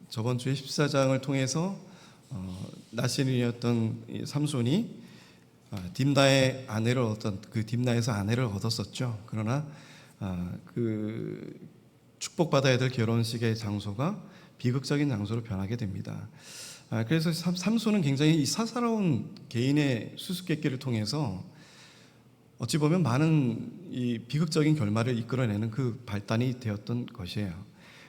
저번 주에 14장을 통해서 나시린이었던 삼손이 딥나의 아내를 딥나에서 아내를 얻었었죠. 그러나 그 축복받아야 될 결혼식의 장소가 비극적인 장소로 변하게 됩니다. 그래서 삼손은 굉장히 이 사사로운 개인의 수수께끼를 통해서 어찌 보면 많은 이 비극적인 결말을 이끌어내는 그 발단이 되었던 것이에요.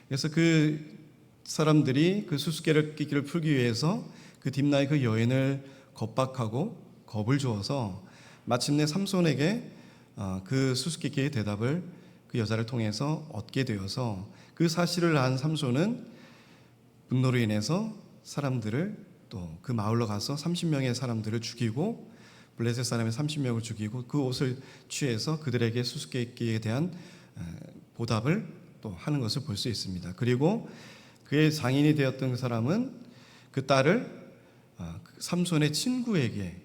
그래서 그 사람들이 그 수수께끼를 풀기 위해서 그 딥나의 그 여인을 겁박하고 겁을 주어서 마침내 삼손에게 그 수수께끼의 대답을 그 여자를 통해서 얻게 되어서 그 사실을 안 삼손은 분노로 인해서 사람들을 또 그 마을로 가서 30명의 사람들을 죽이고 블레셋 사람의 30명을 죽이고 그 옷을 취해서 그들에게 수수께끼에 대한 보답을 또 하는 것을 볼 수 있습니다. 그리고 그의 장인이 되었던 그 사람은 그 딸을 삼손의 친구에게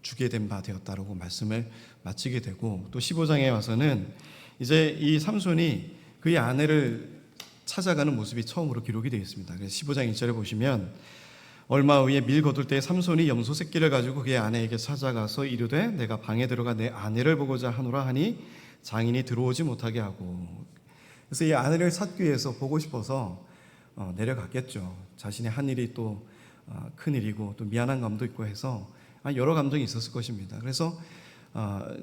주게 된 바 되었다라고 말씀을 마치게 되고, 또 15장에 와서는 이제 이 삼손이 그의 아내를 찾아가는 모습이 처음으로 기록이 되어 있습니다. 그래서 15장 1절에 보시면 얼마 후에 밀 거둘 때 삼손이 염소 새끼를 가지고 그의 아내에게 찾아가서 이르되 내가 방에 들어가 내 아내를 보고자 하노라 하니 장인이 들어오지 못하게 하고. 그래서 이 아내를 찾기 위해서 보고 싶어서 내려갔겠죠. 자신의 한 일이 또 큰 일이고 또 미안한 감도 있고 해서 여러 감정이 있었을 것입니다. 그래서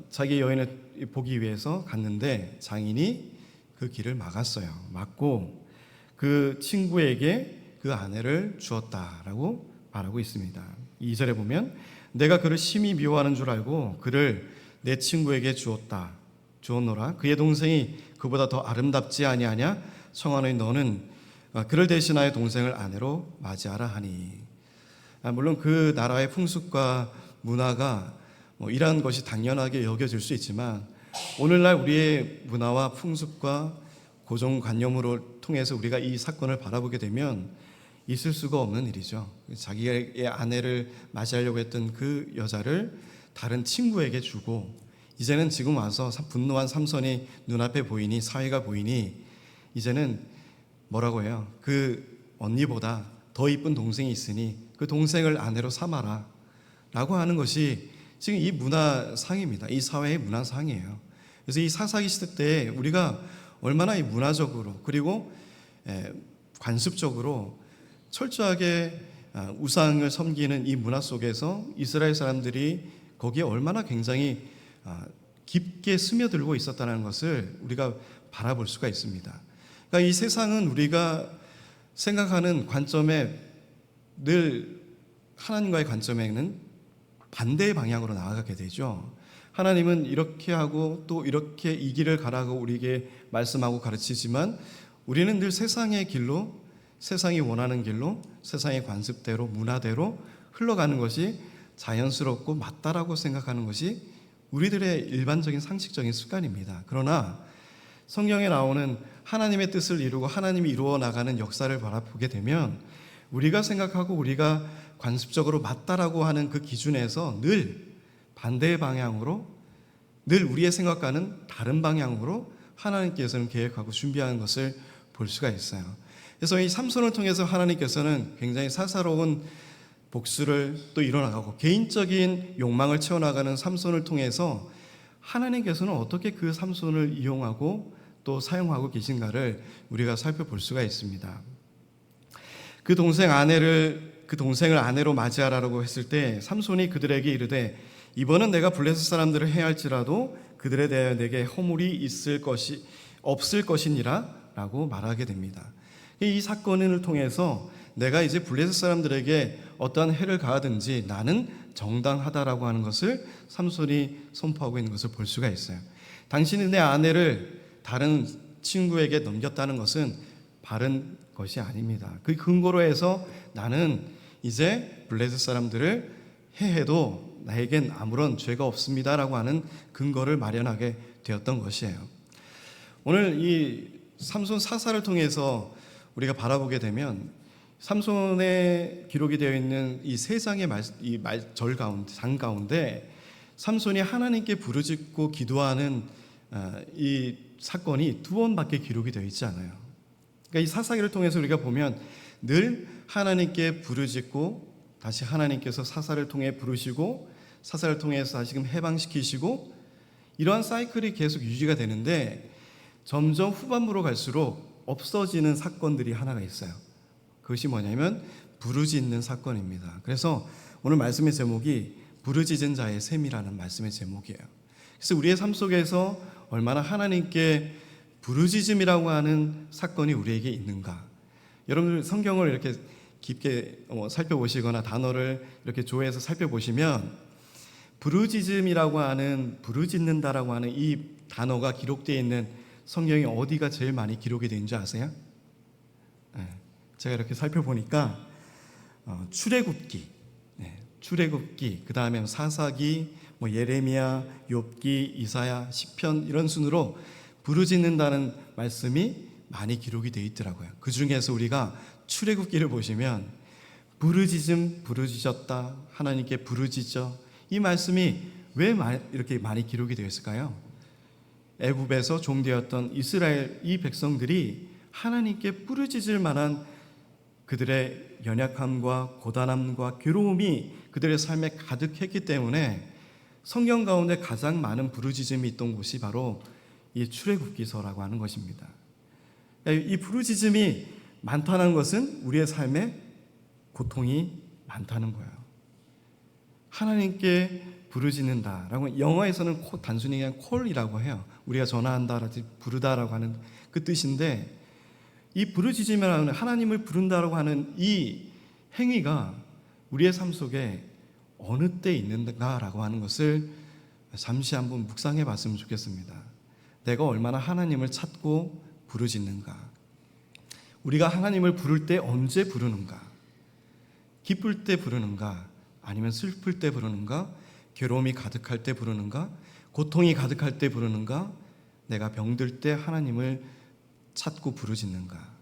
자기 여인을 보기 위해서 갔는데 장인이 그 길을 막았어요. 막고 그 친구에게 그 아내를 주었다라고 말하고 있습니다. 2절에 보면 내가 그를 심히 미워하는 줄 알고 그를 내 친구에게 주었노라. 그의 동생이 그보다 더 아름답지 아니하냐? 청하노니 너는 그를 대신하여 동생을 아내로 맞이하라 하니. 물론 그 나라의 풍습과 문화가 이러한 것이 당연하게 여겨질 수 있지만 오늘날 우리의 문화와 풍습과 고정관념으로 통해서 우리가 이 사건을 바라보게 되면 있을 수가 없는 일이죠. 자기의 아내를 맞이하려고 했던 그 여자를 다른 친구에게 주고 이제는 지금 와서 분노한 삼손이 눈앞에 보이니 사회가 보이니 이제는 뭐라고 해요? 그 언니보다 더 이쁜 동생이 있으니 그 동생을 아내로 삼아라 라고 하는 것이 지금 이 문화상입니다. 이 사회의 문화상이에요. 그래서 이 사사기 시대 때 우리가 얼마나 이 문화적으로 그리고 관습적으로 철저하게 우상을 섬기는 이 문화 속에서 이스라엘 사람들이 거기에 얼마나 굉장히 깊게 스며들고 있었다는 것을 우리가 바라볼 수가 있습니다. 그러니까 이 세상은 우리가 생각하는 관점에 늘 하나님과의 관점에는 반대의 방향으로 나아가게 되죠. 하나님은 이렇게 하고 또 이렇게 이 길을 가라고 우리에게 말씀하고 가르치지만 우리는 늘 세상의 길로, 세상이 원하는 길로, 세상의 관습대로, 문화대로 흘러가는 것이 자연스럽고 맞다라고 생각하는 것이 우리들의 일반적인 상식적인 습관입니다. 그러나 성경에 나오는 하나님의 뜻을 이루고 하나님이 이루어 나가는 역사를 바라보게 되면 우리가 생각하고 우리가 관습적으로 맞다라고 하는 그 기준에서 늘 반대의 방향으로, 늘 우리의 생각과는 다른 방향으로 하나님께서는 계획하고 준비하는 것을 볼 수가 있어요. 그래서 이 삼손을 통해서 하나님께서는 굉장히 사사로운 복수를 또 이뤄나가고 개인적인 욕망을 채워나가는 삼손을 통해서 하나님께서는 어떻게 그 삼손을 이용하고 또 사용하고 계신가를 우리가 살펴볼 수가 있습니다. 그 동생을 아내로 맞이하라고 했을 때 삼손이 그들에게 이르되 이번은 내가 블레셋 사람들을 해할지라도 그들에 대하여 내게 허물이 없을 것이니라 라고 말하게 됩니다. 이 사건을 통해서 내가 이제 블레셋 사람들에게 어떠한 해를 가하든지 나는 정당하다라고 하는 것을 삼손이 선포하고 있는 것을 볼 수가 있어요. 당신이 내 아내를 다른 친구에게 넘겼다는 것은 바른 것이 아닙니다. 그 근거로 해서 나는 이제 블레셋 사람들을 해해도 나에겐 아무런 죄가 없습니다라고 하는 근거를 마련하게 되었던 것이에요. 오늘 이 삼손 사사를 통해서 우리가 바라보게 되면 삼손의 기록이 되어 있는 이 세 장의 장 가운데 삼손이 하나님께 부르짖고 기도하는 이 사건이 두 번밖에 기록이 되어 있지 않아요. 그러니까 이 사사기를 통해서 우리가 보면 늘 하나님께 부르짖고 다시 하나님께서 사사를 통해 부르시고 사사를 통해서 다시금 해방시키시고 이러한 사이클이 계속 유지가 되는데 점점 후반부로 갈수록 없어지는 사건들이 하나가 있어요. 그것이 뭐냐면 부르짖는 사건입니다. 그래서 오늘 말씀의 제목이 부르짖은 자의 셈이라는 말씀의 제목이에요. 그래서 우리의 삶 속에서 얼마나 하나님께 부르짖음이라고 하는 사건이 우리에게 있는가. 여러분 성경을 이렇게 깊게 살펴보시거나 단어를 이렇게 조회해서 살펴보시면 부르짖음이라고 하는 부르짖는다라고 하는 이 단어가 기록되어 있는 성경이 어디가 제일 많이 기록이 된 줄 아세요? 제가 이렇게 살펴보니까 출애굽기, 출애굽기, 그 다음에 사사기, 예레미야, 욥기, 이사야, 시편 이런 순으로 부르짖는다는 말씀이 많이 기록이 되어 있더라고요. 그 중에서 우리가 출애굽기를 보시면 부르짖음, 부르짖었다, 하나님께 부르짖어 이 말씀이 왜 이렇게 많이 기록이 되어 있을까요? 애굽에서 종되었던 이스라엘 이 백성들이 하나님께 부르짖을 만한 그들의 연약함과 고단함과 괴로움이 그들의 삶에 가득했기 때문에 성경 가운데 가장 많은 부르짖음이 있던 곳이 바로 이 출애굽기서라고 하는 것입니다. 이 부르짖음이 많다는 것은 우리의 삶에 고통이 많다는 거예요. 하나님께 부르짖는다라고 영어에서는 단순히 그냥 콜이라고 해요. 우리가 전화한다라든지 부르다라고 하는 그 뜻인데 이 부르짖음이라는 하나님을 부른다라고 하는 이 행위가 우리의 삶 속에 어느 때 있는가라고 하는 것을 잠시 한번 묵상해 봤으면 좋겠습니다. 내가 얼마나 하나님을 찾고 부르짖는가. 우리가 하나님을 부를 때 언제 부르는가. 기쁠 때 부르는가 아니면 슬플 때 부르는가, 괴로움이 가득할 때 부르는가, 고통이 가득할 때 부르는가, 내가 병들 때 하나님을 찾고 부르짖는가.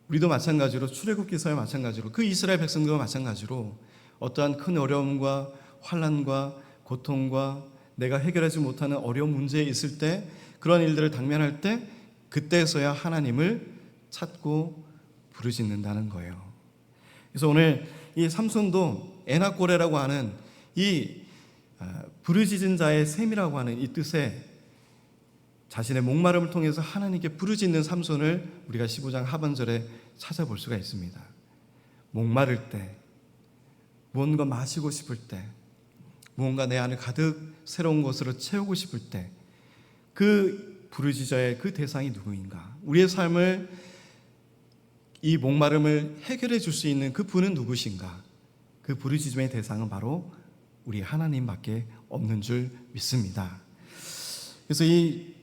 우리도 마찬가지로 출애굽기서와 마찬가지로 그 이스라엘 백성들과 마찬가지로 어떠한 큰 어려움과 환난과 고통과 내가 해결하지 못하는 어려운 문제에 있을 때 그런 일들을 당면할 때 그때서야 하나님을 찾고 부르짖는다는 거예요. 그래서 오늘 이 삼손도 에나꼬레라고 하는 이 부르짖은 자의 셈이라고 하는 이 뜻에 자신의 목마름을 통해서 하나님께 부르짖는 삼손을 우리가 15장 하반절에 찾아볼 수가 있습니다. 목마를 때, 무언가 마시고 싶을 때, 무언가 내 안을 가득 새로운 것으로 채우고 싶을 때 그 부르짖어의 그 대상이 누구인가? 우리의 삶을 이 목마름을 해결해 줄 수 있는 그 분은 누구신가? 그 부르짖음의 대상은 바로 우리 하나님밖에 없는 줄 믿습니다. 그래서 이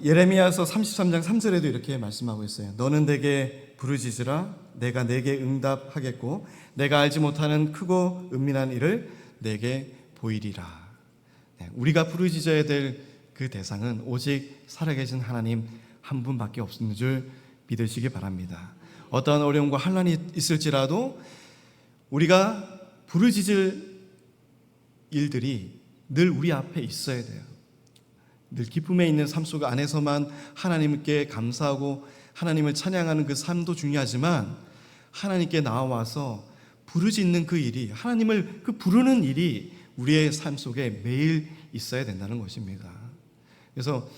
예레미야서 33장 3절에도 이렇게 말씀하고 있어요. 너는 내게 부르짖으라 내가 내게 응답하겠고 내가 알지 못하는 크고 은밀한 일을 내게 보이리라. 우리가 부르짖어야 될 그 대상은 오직 살아계신 하나님 한 분밖에 없는 줄 믿으시기 바랍니다. 어떠한 어려움과 환난이 있을지라도 우리가 부르짖을 일들이 늘 우리 앞에 있어야 돼요. 늘 기쁨에 있는 삶 속 안에서만 하나님께 감사하고 하나님을 찬양하는 그 삶도 중요하지만 하나님께 나와서 부르짖는 그 일이, 하나님을 그 부르는 일이 우리의 삶 속에 매일 있어야 된다는 것입니다. 그래서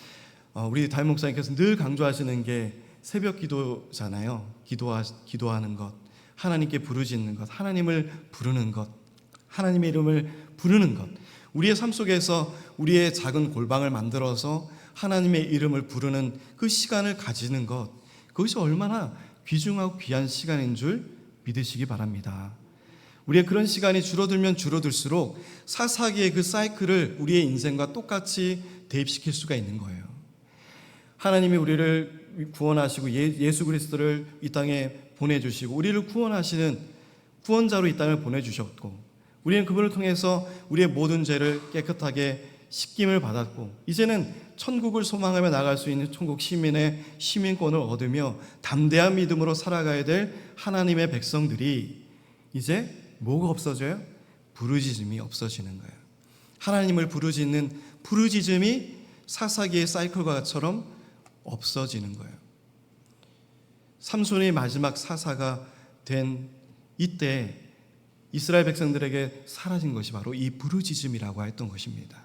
우리 담임 목사님께서 늘 강조하시는 게 새벽 기도잖아요. 기도하는 것, 하나님께 부르짖는 것, 하나님을 부르는 것, 하나님의 이름을 부르는 것. 우리의 삶 속에서 우리의 작은 골방을 만들어서 하나님의 이름을 부르는 그 시간을 가지는 것, 그것이 얼마나 귀중하고 귀한 시간인 줄 믿으시기 바랍니다. 우리의 그런 시간이 줄어들면 줄어들수록 사사기의 그 사이클을 우리의 인생과 똑같이 대입시킬 수가 있는 거예요. 하나님이 우리를 구원하시고 예수 그리스도를 이 땅에 보내주시고 우리를 구원하시는 구원자로 이 땅을 보내주셨고 우리는 그분을 통해서 우리의 모든 죄를 깨끗하게 씻김을 받았고 이제는 천국을 소망하며 나갈 수 있는 천국 시민의 시민권을 얻으며 담대한 믿음으로 살아가야 될 하나님의 백성들이 이제 뭐가 없어져요? 부르짖음이 없어지는 거예요. 하나님을 부르짖는 부르짖음이 사사기의 사이클과처럼 없어지는 거예요. 삼손이 마지막 사사가 된 이때 이스라엘 백성들에게 사라진 것이 바로 이 부르짖음이라고 했던 것입니다.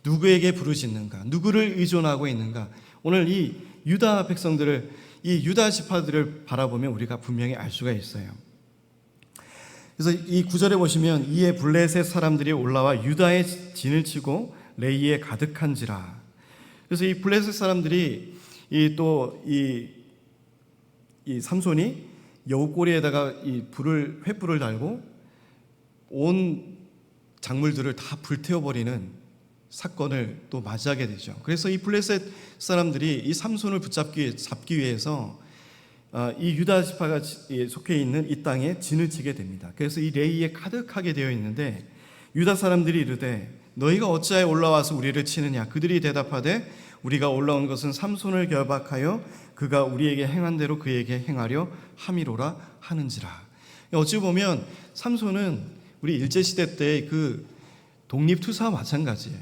누구에게 부르짖는가? 누구를 의존하고 있는가? 오늘 이 유다 백성들을, 이 유다 지파들을 바라보면 우리가 분명히 알 수가 있어요. 그래서 이 9절에 보시면 이에 블레셋 사람들이 올라와 유다의 진을 치고 레이에 가득한지라. 그래서 이 블레셋 사람들이 이 삼손이 여우꼬리에다가 이 횃불을 달고 온 작물들을 다 불태워버리는 사건을 또 맞이하게 되죠. 그래서 이 블레셋 사람들이 이 삼손을 잡기 위해서 이 유다 지파가 속해 있는 이 땅에 진을 치게 됩니다. 그래서 이 레이에 가득하게 되어 있는데 유다 사람들이 이르되 너희가 어찌하여 올라와서 우리를 치느냐? 그들이 대답하되 우리가 올라온 것은 삼손을 결박하여 그가 우리에게 행한 대로 그에게 행하려 함이로라 하는지라. 어찌 보면 삼손은 우리 일제시대 때 그 독립투사와 마찬가지예요.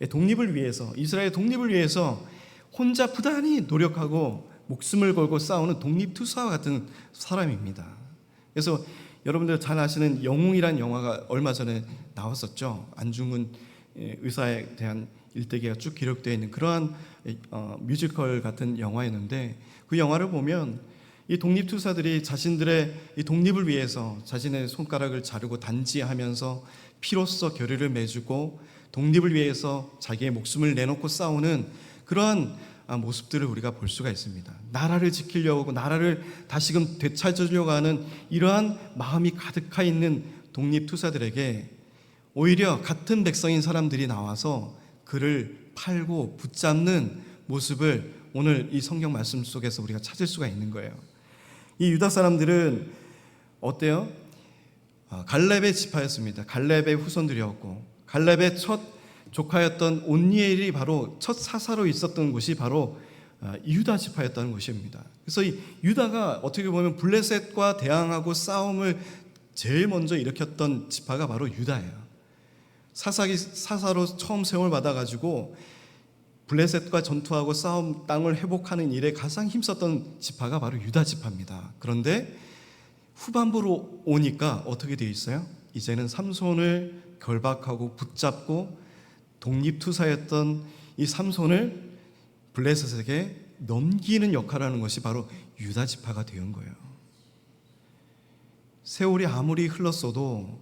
독립을 위해서, 이스라엘 독립을 위해서 혼자 부단히 노력하고 목숨을 걸고 싸우는 독립투사와 같은 사람입니다. 그래서 여러분들 잘 아시는 영웅이란 영화가 얼마 전에 나왔었죠. 안중근 의사에 대한 일대기가 쭉 기록되어 있는 그러한 뮤지컬 같은 영화였는데, 그 영화를 보면 이 독립투사들이 자신들의 이 독립을 위해서 자신의 손가락을 자르고 단지하면서 피로써 결의를 맺고 독립을 위해서 자기의 목숨을 내놓고 싸우는 그러한 모습들을 우리가 볼 수가 있습니다. 나라를 지키려고 하고 나라를 다시금 되찾으려고 하는 이러한 마음이 가득하 있는 독립투사들에게 오히려 같은 백성인 사람들이 나와서 그를 팔고 붙잡는 모습을 오늘 이 성경 말씀 속에서 우리가 찾을 수가 있는 거예요. 이 유다 사람들은 어때요? 갈렙의 지파였습니다. 갈렙의 후손들이었고, 갈렙의 첫 조카였던 온니엘이 바로 첫 사사로 있었던 곳이 바로 유다 지파였다는 것입니다. 그래서 이 유다가 어떻게 보면 블레셋과 대항하고 싸움을 제일 먼저 일으켰던 지파가 바로 유다예요. 사사로 처음 세움을 받아가지고 블레셋과 전투하고 싸움 땅을 회복하는 일에 가장 힘썼던 지파가 바로 유다 지파입니다. 그런데 후반부로 오니까 어떻게 되어 있어요? 이제는 삼손을 결박하고 붙잡고 독립투사였던 이 삼손을 블레셋에게 넘기는 역할을 하는 것이 바로 유다 지파가 된 거예요. 세월이 아무리 흘렀어도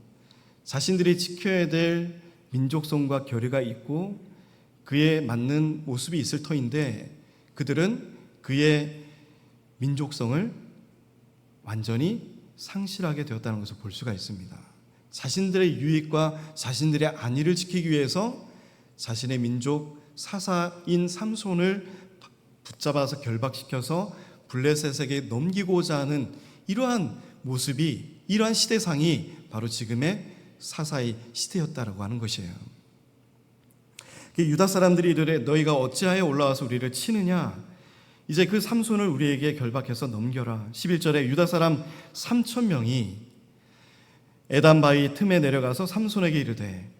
자신들이 지켜야 될 민족성과 결의가 있고 그에 맞는 모습이 있을 터인데 그들은 그의 민족성을 완전히 상실하게 되었다는 것을 볼 수가 있습니다. 자신들의 유익과 자신들의 안위를 지키기 위해서 자신의 민족 사사인 삼손을 붙잡아서 결박시켜서 블레셋에게 넘기고자 하는 이러한 모습이, 이러한 시대상이 바로 지금의 사사의 시대였다라고 하는 것이에요. 유다 사람들이 이르되 너희가 어찌하여 올라와서 우리를 치느냐? 이제 그 삼손을 우리에게 결박해서 넘겨라. 11절에 유다 사람 3,000명이 에단 바위 틈에 내려가서 삼손에게 이르되,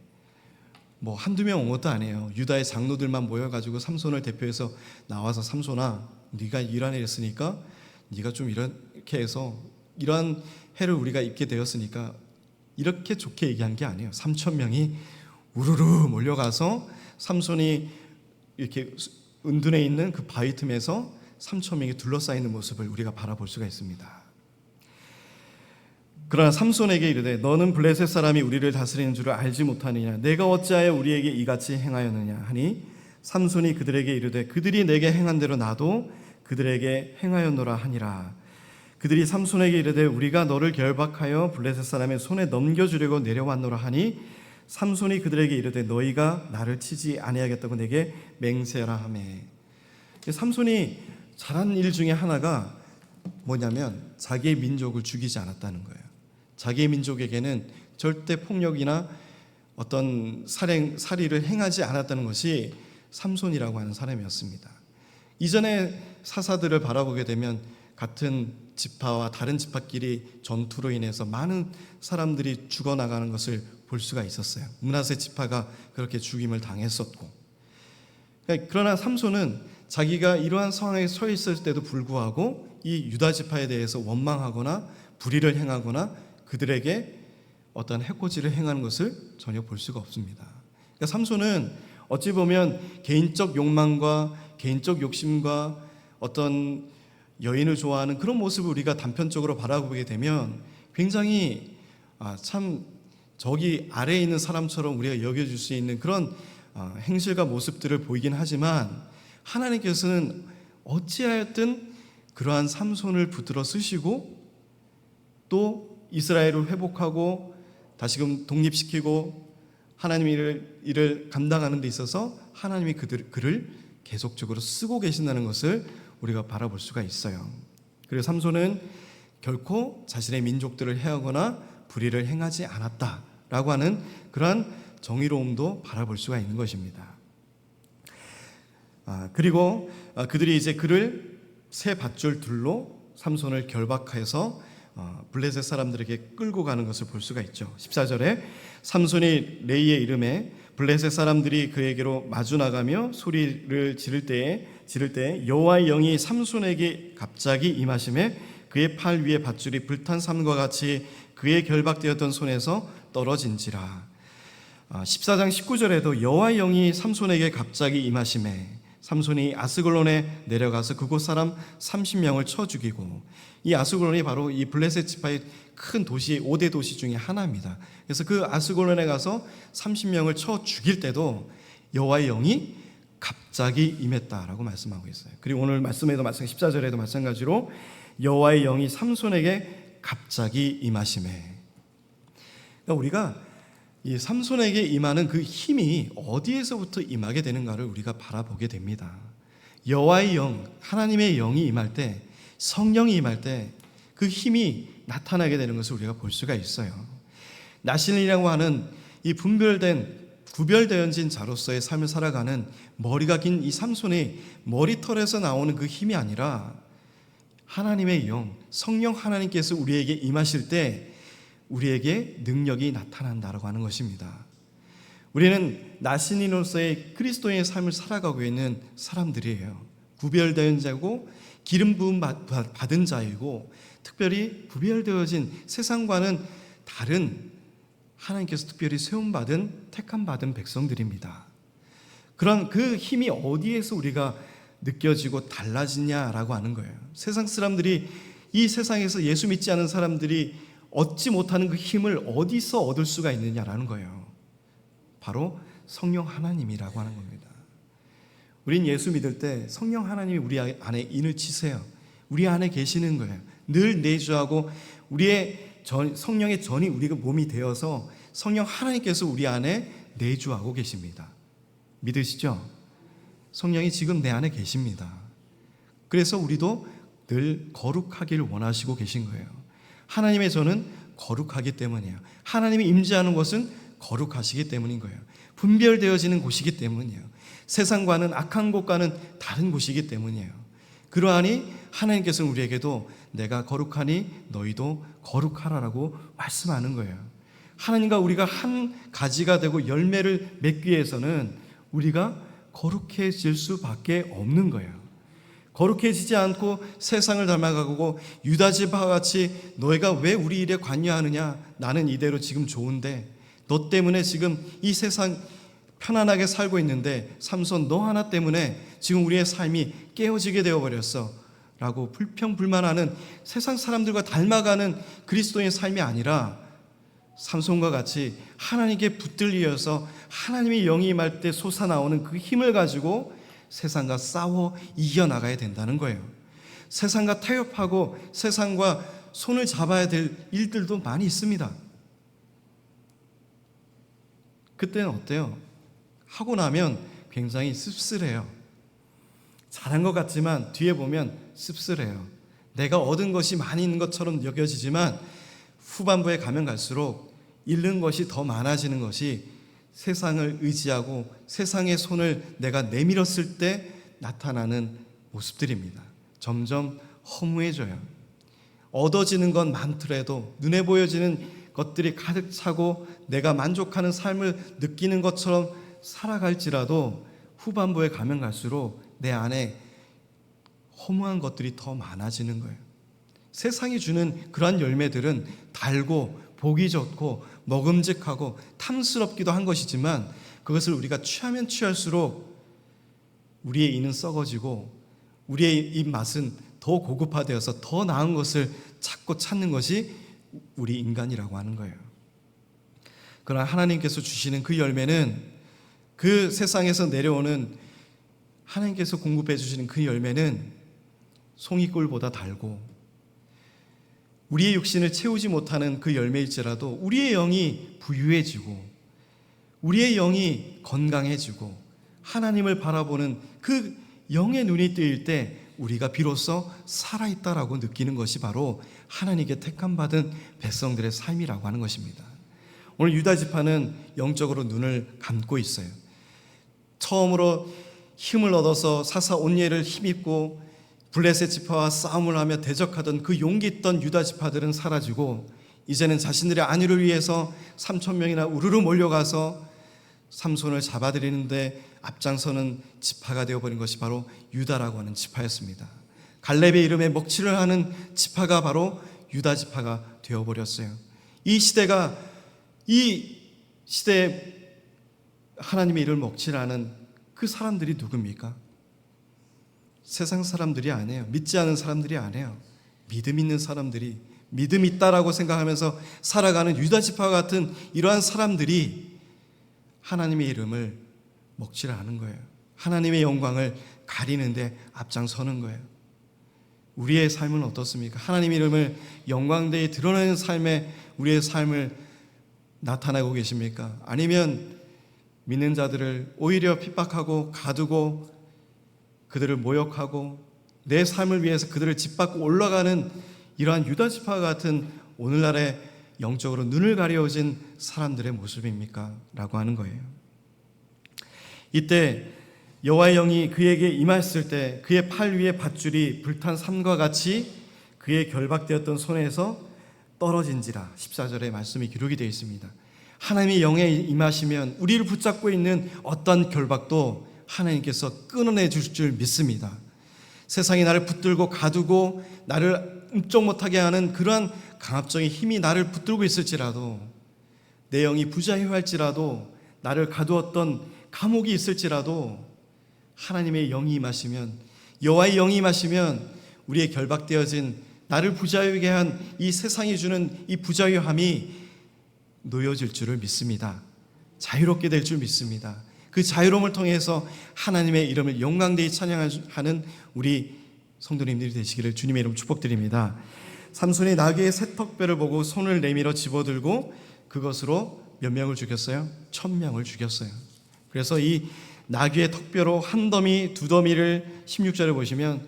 뭐 한두 명 온 것도 아니에요. 유다의 장로들만 모여가지고 삼손을 대표해서 나와서 삼손아, 네가 이런 일 했으니까 네가 좀 이렇게 해서 이러한 해를 우리가 입게 되었으니까, 이렇게 좋게 얘기한 게 아니에요. 3,000명이 우르르 몰려가서 삼손이 이렇게 은둔해 있는 그 바위 틈에서 3,000명이 둘러싸이는 모습을 우리가 바라볼 수가 있습니다. 그러나 삼손에게 이르되 너는 블레셋 사람이 우리를 다스리는 줄을 알지 못하느냐? 내가 어찌하여 우리에게 이같이 행하였느냐 하니 삼손이 그들에게 이르되 그들이 내게 행한 대로 나도 그들에게 행하였노라 하니라. 그들이 삼손에게 이르되 우리가 너를 결박하여 블레셋 사람의 손에 넘겨주려고 내려왔노라 하니 삼손이 그들에게 이르되 너희가 나를 치지 아니하겠다고 내게 맹세하라 하매. 삼손이 잘한 일 중에 하나가 뭐냐면 자기의 민족을 죽이지 않았다는 거예요. 자기의 민족에게는 절대 폭력이나 어떤 살인을 행하지 않았다는 것이 삼손이라고 하는 사람이었습니다. 이전에 사사들을 바라보게 되면 같은 지파와 다른 지파끼리 전투로 인해서 많은 사람들이 죽어나가는 것을 볼 수가 있었어요. 므낫세 지파가 그렇게 죽임을 당했었고, 그러나 삼손은 자기가 이러한 상황에 서 있을 때도 불구하고 이 유다 지파에 대해서 원망하거나 불의를 행하거나 그들에게 어떤 해코지를 행하는 것을 전혀 볼 수가 없습니다. 그러니까 삼손은 어찌 보면 개인적 욕망과 개인적 욕심과 어떤 여인을 좋아하는 그런 모습을 우리가 단편적으로 바라보게 되면 굉장히 참 저기 아래에 있는 사람처럼 우리가 여겨줄 수 있는 그런 행실과 모습들을 보이긴 하지만 하나님께서는 어찌하였든 그러한 삼손을 붙들어 쓰시고 또 이스라엘을 회복하고 다시금 독립시키고 하나님의 일을 감당하는 데 있어서 하나님이 그를 계속적으로 쓰고 계신다는 것을 우리가 바라볼 수가 있어요. 그리고 삼손은 결코 자신의 민족들을 해하거나 불의를 행하지 않았다라고 하는 그러한 정의로움도 바라볼 수가 있는 것입니다. 그리고 그들이 이제 그를 새 밧줄 둘로 삼손을 결박해서 블레셋 사람들에게 끌고 가는 것을 볼 수가 있죠. 14절에 삼손이 레이의 이름에 블레셋 사람들이 그에게로 마주 나가며 소리를 지를 때에 여호와의 영이 삼손에게 갑자기 임하심에 그의 팔 위에 밧줄이 불탄 삼과 같이 그의 결박되었던 손에서 떨어진지라. 14장 19절에도 여호와의 영이 삼손에게 갑자기 임하심에 삼손이 아스글론에 내려가서 그곳 사람 30명을 쳐 죽이고, 이 아스글론이 바로 이 블레셋 지파의 큰 도시 5대 도시 중에 하나입니다. 그래서 그 아스글론에 가서 30명을 쳐 죽일 때도 여호와의 영이 갑자기 임했다라고 말씀하고 있어요. 그리고 오늘 말씀에도 14절에도 마찬가지로 여호와의 영이 삼손에게 갑자기 임하심에, 그러니까 우리가 이 삼손에게 임하는 그 힘이 어디에서부터 임하게 되는가를 우리가 바라보게 됩니다. 여호와의 영, 하나님의 영이 임할 때, 성령이 임할 때 그 힘이 나타나게 되는 것을 우리가 볼 수가 있어요. 나신이라고 하는 이 구별되어진 자로서의 삶을 살아가는 머리가 긴 이 삼손의 머리털에서 나오는 그 힘이 아니라 하나님의 영, 성령 하나님께서 우리에게 임하실 때 우리에게 능력이 나타난다라고 하는 것입니다. 우리는 나신인으로서의 그리스도의 삶을 살아가고 있는 사람들이에요. 구별된 자고 기름 부음 받은 자이고 특별히 구별되어진 세상과는 다른 하나님께서 특별히 세움받은 택함받은 백성들입니다. 그런 그 힘이 어디에서 우리가 느껴지고 달라지냐라고 하는 거예요. 세상 사람들이, 이 세상에서 예수 믿지 않은 사람들이 얻지 못하는 그 힘을 어디서 얻을 수가 있느냐라는 거예요. 바로 성령 하나님이라고 하는 겁니다. 우린 예수 믿을 때 성령 하나님이 우리 안에 인을 치세요. 우리 안에 계시는 거예요. 늘 내주하고 우리의 성령의 전이 우리가 몸이 되어서 성령 하나님께서 우리 안에 내주하고 계십니다. 믿으시죠? 성령이 지금 내 안에 계십니다. 그래서 우리도 늘 거룩하기를 원하시고 계신 거예요. 하나님의 전은 거룩하기 때문이에요. 하나님이 임재하는 곳은 거룩하시기 때문인 거예요. 분별되어지는 곳이기 때문이에요. 세상과는, 악한 곳과는 다른 곳이기 때문이에요. 그러하니 하나님께서는 우리에게도 내가 거룩하니 너희도 거룩하라라고 말씀하는 거예요. 하나님과 우리가 한 가지가 되고 열매를 맺기 위해서는 우리가 거룩해질 수밖에 없는 거예요. 거룩해지지 않고 세상을 닮아가고 유다 지파와 같이 너희가 왜 우리 일에 관여하느냐, 나는 이대로 지금 좋은데 너 때문에 지금 이 세상 편안하게 살고 있는데 삼손 너 하나 때문에 지금 우리의 삶이 깨어지게 되어버렸어 라고 불평불만하는 세상 사람들과 닮아가는 그리스도의 삶이 아니라 삼손과 같이 하나님께 붙들리어서 하나님의 영이 임할 때 솟아나오는 그 힘을 가지고 세상과 싸워 이겨나가야 된다는 거예요. 세상과 타협하고 세상과 손을 잡아야 될 일들도 많이 있습니다. 그때는 어때요? 하고 나면 굉장히 씁쓸해요. 잘한 것 같지만 뒤에 보면 씁쓸해요. 내가 얻은 것이 많이 있는 것처럼 여겨지지만 후반부에 가면 갈수록 잃는 것이 더 많아지는 것이 세상을 의지하고 세상의 손을 내가 내밀었을 때 나타나는 모습들입니다. 점점 허무해져요. 얻어지는 건 많더라도 눈에 보여지는 것들이 가득 차고 내가 만족하는 삶을 느끼는 것처럼 살아갈지라도 후반부에 가면 갈수록 내 안에 허무한 것들이 더 많아지는 거예요. 세상이 주는 그러한 열매들은 달고 보기 좋고 먹음직하고 탐스럽기도 한 것이지만 그것을 우리가 취하면 취할수록 우리의 이는 썩어지고 우리의 입맛은 더 고급화되어서 더 나은 것을 찾는 것이 우리 인간이라고 하는 거예요. 그러나 하나님께서 주시는 그 열매는, 그 세상에서 내려오는 하나님께서 공급해 주시는 그 열매는 송이꿀보다 달고 우리의 육신을 채우지 못하는 그 열매일지라도 우리의 영이 부유해지고 우리의 영이 건강해지고 하나님을 바라보는 그 영의 눈이 뜨일 때 우리가 비로소 살아있다라고 느끼는 것이 바로 하나님께 택함받은 백성들의 삶이라고 하는 것입니다. 오늘 유다 지파는 영적으로 눈을 감고 있어요. 처음으로 힘을 얻어서 사사 온니엘을 힘입고 블레셋 지파와 싸움을 하며 대적하던 그 용기 있던 유다 지파들은 사라지고 이제는 자신들의 안위를 위해서 3,000명이나 우르르 몰려가서 삼손을 잡아들이는데 앞장서는 지파가 되어버린 것이 바로 유다라고 하는 지파였습니다. 갈렙의 이름에 먹칠을 하는 지파가 바로 유다 지파가 되어버렸어요. 이 시대에 하나님의 이름을 먹칠하는 그 사람들이 누굽니까? 세상 사람들이 아니에요. 믿지 않은 사람들이 아니에요. 믿음 있는 사람들이, 믿음 있다라고 생각하면서 살아가는 유다 지파 같은 이러한 사람들이 하나님의 이름을 먹칠하는 거예요. 하나님의 영광을 가리는데 앞장서는 거예요. 우리의 삶은 어떻습니까? 하나님의 이름을 영광되이 드러내는 삶에 우리의 삶을 나타내고 계십니까? 아니면 믿는 자들을 오히려 핍박하고 가두고 그들을 모욕하고 내 삶을 위해서 그들을 짓밟고 올라가는 이러한 유다 지파 같은 오늘날의 영적으로 눈을 가려진 사람들의 모습입니까? 라고 하는 거예요. 이때 여호와의 영이 그에게 임하였을 때 그의 팔 위에 밧줄이 불탄 삼과 같이 그의 결박되었던 손에서 떨어진지라. 14절에 말씀이 기록이 되어 있습니다. 하나님의 영에 임하시면 우리를 붙잡고 있는 어떤 결박도 하나님께서 끊어내 주실 줄 믿습니다. 세상이 나를 붙들고 가두고 나를 움쩍 못하게 하는 그러한 강압적인 힘이 나를 붙들고 있을지라도, 내 영이 부자유할지라도, 나를 가두었던 감옥이 있을지라도 하나님의 영이 임하시면, 여호와의 영이 임하시면 우리의 결박되어진 나를 부자유하게 한 이 세상이 주는 이 부자유함이 놓여질 줄을 믿습니다. 자유롭게 될 줄 믿습니다. 그 자유로움을 통해서 하나님의 이름을 영광되이 찬양하는 우리 성도님들이 되시기를 주님의 이름 축복드립니다. 삼손이 나귀의 새턱뼈를 보고 손을 내밀어 집어들고 그것으로 몇 명을 죽였어요? 1,000명을 죽였어요. 그래서 이 나귀의 턱뼈로 한 더미 두 더미를 16절에 보시면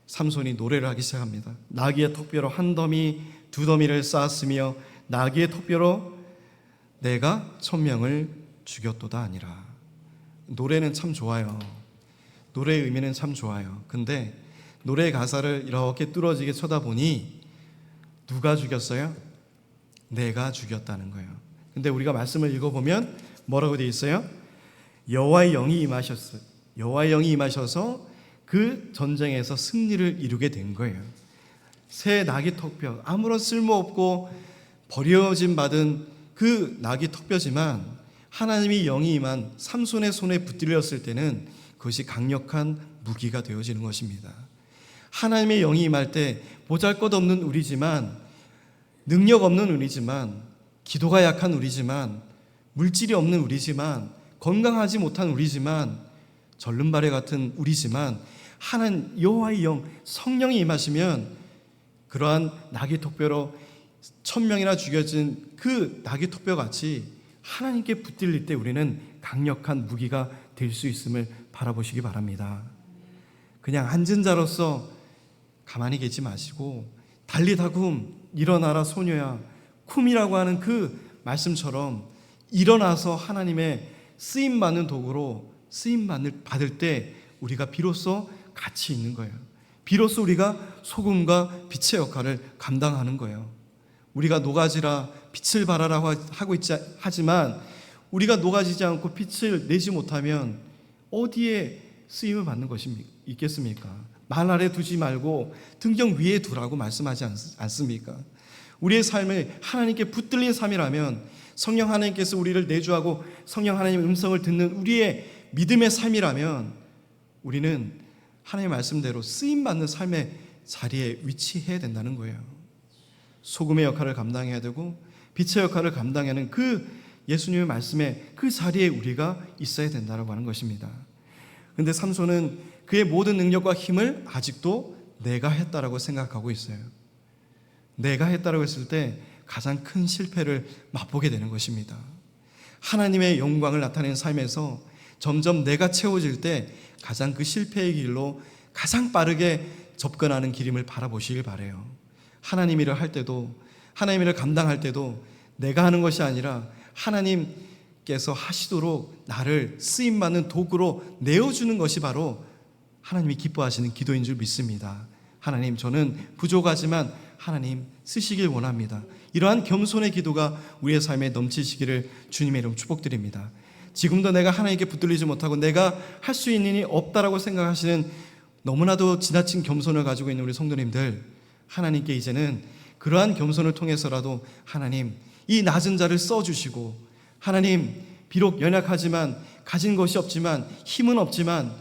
삼손이 노래를 하기 시작합니다. 나귀의 턱뼈로 한 더미 두 더미를 쌓았으며 나귀의 턱뼈로 내가 1,000명을 죽였도다 아니라. 노래는 참 좋아요. 노래의 의미는 참 좋아요. 근데 노래의 가사를 이렇게 뚫어지게 쳐다보니 누가 죽였어요? 내가 죽였다는 거예요. 근데 우리가 말씀을 읽어보면 뭐라고 되어 있어요? 여호와의 영이 임하셨어요. 여호와의 영이 임하셔서 그 전쟁에서 승리를 이루게 된 거예요. 새 나귀 턱뼈, 아무런 쓸모없고 버려짐 받은 그 나귀 턱뼈지만 하나님이 영이 임한 삼손의 손에 붙들렸을 때는 그것이 강력한 무기가 되어지는 것입니다. 하나님의 영이 임할 때 보잘것없는 우리지만, 능력 없는 우리지만, 기도가 약한 우리지만, 물질이 없는 우리지만, 건강하지 못한 우리지만, 절름발에 같은 우리지만 하나님 여호와의 영 성령이 임하시면 그러한 나귀 턱뼈로 1,000명이나 죽여진 그 나귀 턱뼈 같이 하나님께 붙들릴 때 우리는 강력한 무기가 될 수 있음을 바라보시기 바랍니다. 그냥 앉은 자로서 가만히 계지 마시고 달리다굼 일어나라 소녀야 쿰이라고 하는 그 말씀처럼 일어나서 하나님의 쓰임받는 도구로 쓰임받을 때 우리가 비로소 가치 있는 거예요. 비로소 우리가 소금과 빛의 역할을 감당하는 거예요. 우리가 녹아지라 빛을 발하라고 하지만 우리가 녹아지지 않고 빛을 내지 못하면 어디에 쓰임을 받는 것이 있겠습니까? 말 아래 두지 말고 등경 위에 두라고 말씀하지 않습니까? 우리의 삶을 하나님께 붙들린 삶이라면, 성령 하나님께서 우리를 내주하고 성령 하나님의 음성을 듣는 우리의 믿음의 삶이라면, 우리는 하나님의 말씀대로 쓰임받는 삶의 자리에 위치해야 된다는 거예요. 소금의 역할을 감당해야 되고 빛의 역할을 감당하는 그 예수님의 말씀에 그 자리에 우리가 있어야 된다고 하는 것입니다. 그런데 삼손은 그의 모든 능력과 힘을 아직도 내가 했다라고 생각하고 있어요. 내가 했다라고 했을 때 가장 큰 실패를 맛보게 되는 것입니다. 하나님의 영광을 나타내는 삶에서 점점 내가 채워질 때 가장 그 실패의 길로 가장 빠르게 접근하는 길임을 바라보시길 바라요. 하나님 일을 할 때도, 하나님 일을 감당할 때도 내가 하는 것이 아니라 하나님께서 하시도록 나를 쓰임받는 도구로 내어주는 것이 바로 하나님이 기뻐하시는 기도인 줄 믿습니다. 하나님, 저는 부족하지만 하나님 쓰시길 원합니다. 이러한 겸손의 기도가 우리의 삶에 넘치시기를 주님의 이름 축복드립니다. 지금도 내가 하나님께 붙들리지 못하고 내가 할 수 있는 일이 없다라고 생각하시는 너무나도 지나친 겸손을 가지고 있는 우리 성도님들, 하나님께 이제는 그러한 겸손을 통해서라도 하나님 이 낮은 자를 써주시고, 하나님 비록 연약하지만 가진 것이 없지만 힘은 없지만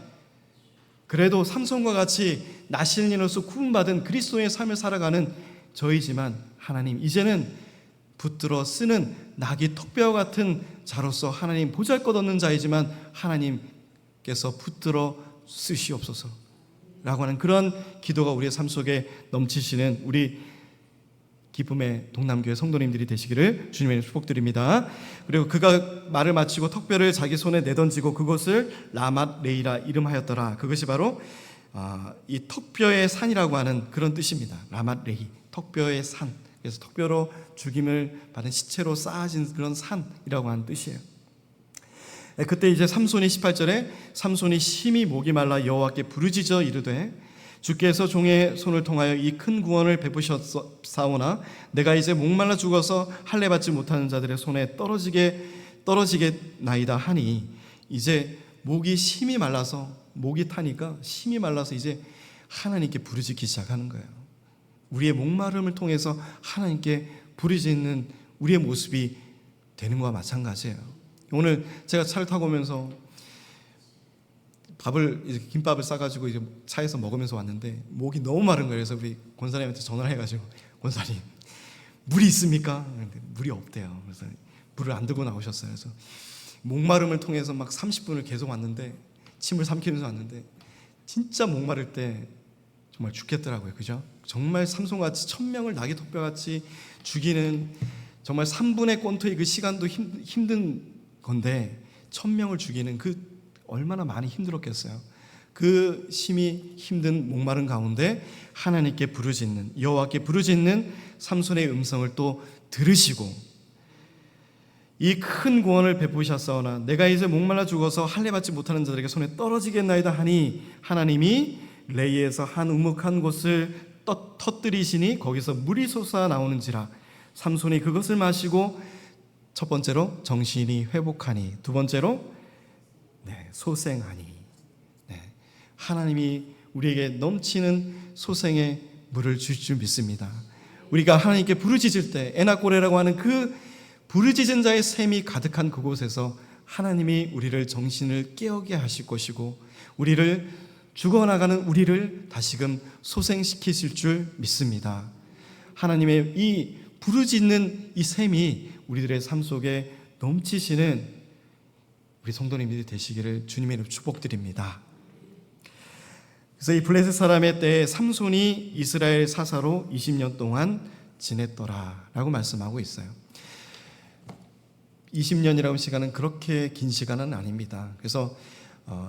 그래도 삼손과 같이 나실인으로서 구분받은 그리스도의 삶을 살아가는 저희지만 하나님 이제는 붙들어 쓰는 낙이 턱뼈와 같은 자로서 하나님 보잘것없는 자이지만 하나님께서 붙들어 쓰시옵소서 라고 하는 그런 기도가 우리의 삶 속에 넘치시는 우리 기쁨의 동남교회 성도님들이 되시기를 주님의 축복드립니다. 그리고 그가 말을 마치고 턱뼈를 자기 손에 내던지고 그것을 라맛 레이라 이름하였더라. 그것이 바로 이 턱뼈의 산이라고 하는 그런 뜻입니다. 라맛 레이, 턱뼈의 산. 그래서 턱뼈로 죽임을 받은 시체로 쌓아진 그런 산이라고 하는 뜻이에요. 그때 이제 삼손이 18절에 삼손이 심히 목이 말라 여호와께 부르짖어 이르되 주께서 종의 손을 통하여 이 큰 구원을 베푸셨사오나 내가 이제 목말라 죽어서 할례 받지 못하는 자들의 손에 떨어지겠나이다 하니, 이제 목이 심히 말라서, 목이 타니까 심히 말라서 이제 하나님께 부르짖기 시작하는 거예요. 우리의 목마름을 통해서 하나님께 부르짖는 우리의 모습이 되는 것과 마찬가지예요. 오늘 제가 차를 타고 오면서 김밥을 싸가지고 이제 차에서 먹으면서 왔는데 목이 너무 마른 거예요. 그래서 우리 권사님한테 전화를 해가지고, 권사님 물이 있습니까? 그런데 물이 없대요. 그래서 물을 안 들고 나오셨어요. 그래서 목마름을 통해서 막 30분을 계속 왔는데, 침을 삼키면서 왔는데 진짜 목마를 때 정말 죽겠더라고요. 그죠? 정말 삼손같이 1000명을 낙이 턱뼈같이 죽이는, 정말 3분의 꼰토의 그 시간도 힘든 건데 1000명을 죽이는 그 얼마나 많이 힘들었겠어요. 그 심히 힘든 목마른 가운데 하나님께 부르짖는, 여호와께 부르짖는 삼손의 음성을 또 들으시고, 이 큰 구원을 베푸셨사오나 내가 이제 목말라 죽어서 할례 받지 못하는 자들에게 손에 떨어지겠나이다 하니 하나님이 레이에서 한 우묵한 곳을 터뜨리시니 거기서 물이 솟아 나오는지라. 삼손이 그것을 마시고 첫 번째로 정신이 회복하니, 두 번째로 소생하니. 하나님이 우리에게 넘치는 소생의 물을 주실 줄 믿습니다. 우리가 하나님께 부르짖을 때 에나꼬레라고 하는 그 부르짖은 자의 샘이 가득한 그곳에서 하나님이 우리를 정신을 깨우게 하실 것이고, 우리를 죽어나가는 우리를 다시금 소생시키실 줄 믿습니다. 하나님의 이 부르짖는 이 샘이 우리들의 삶 속에 넘치시는 우리 성도님들이 되시기를 주님의 이름으로 축복드립니다. 그래서 이 블레셋 사람의 때에 삼손이 이스라엘 사사로 20년 동안 지냈더라 라고 말씀하고 있어요. 20년이라는 시간은 그렇게 긴 시간은 아닙니다. 그래서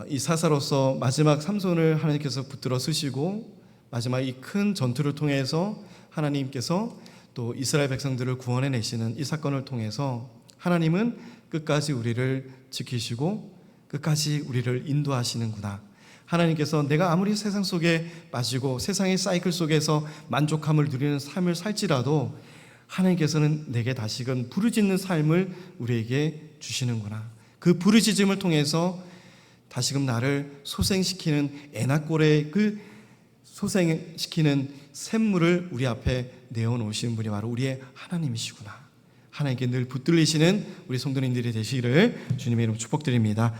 이 사사로서 마지막 삼손을 하나님께서 붙들어 쓰시고 마지막 이 큰 전투를 통해서 하나님께서 또 이스라엘 백성들을 구원해 내시는 이 사건을 통해서 하나님은 끝까지 우리를 지키시고 끝까지 우리를 인도하시는구나. 하나님께서 내가 아무리 세상 속에 빠지고 세상의 사이클 속에서 만족함을 누리는 삶을 살지라도 하나님께서는 내게 다시금 부르짖는 삶을 우리에게 주시는구나. 그 부르짖음을 통해서 다시금 나를 소생시키는 에나꼴의 그 소생시키는 샘물을 우리 앞에 내어놓으시는 분이 바로 우리의 하나님이시구나. 하나님께 늘 붙들리시는 우리 성도님들이 되시기를 주님의 이름으로 축복드립니다.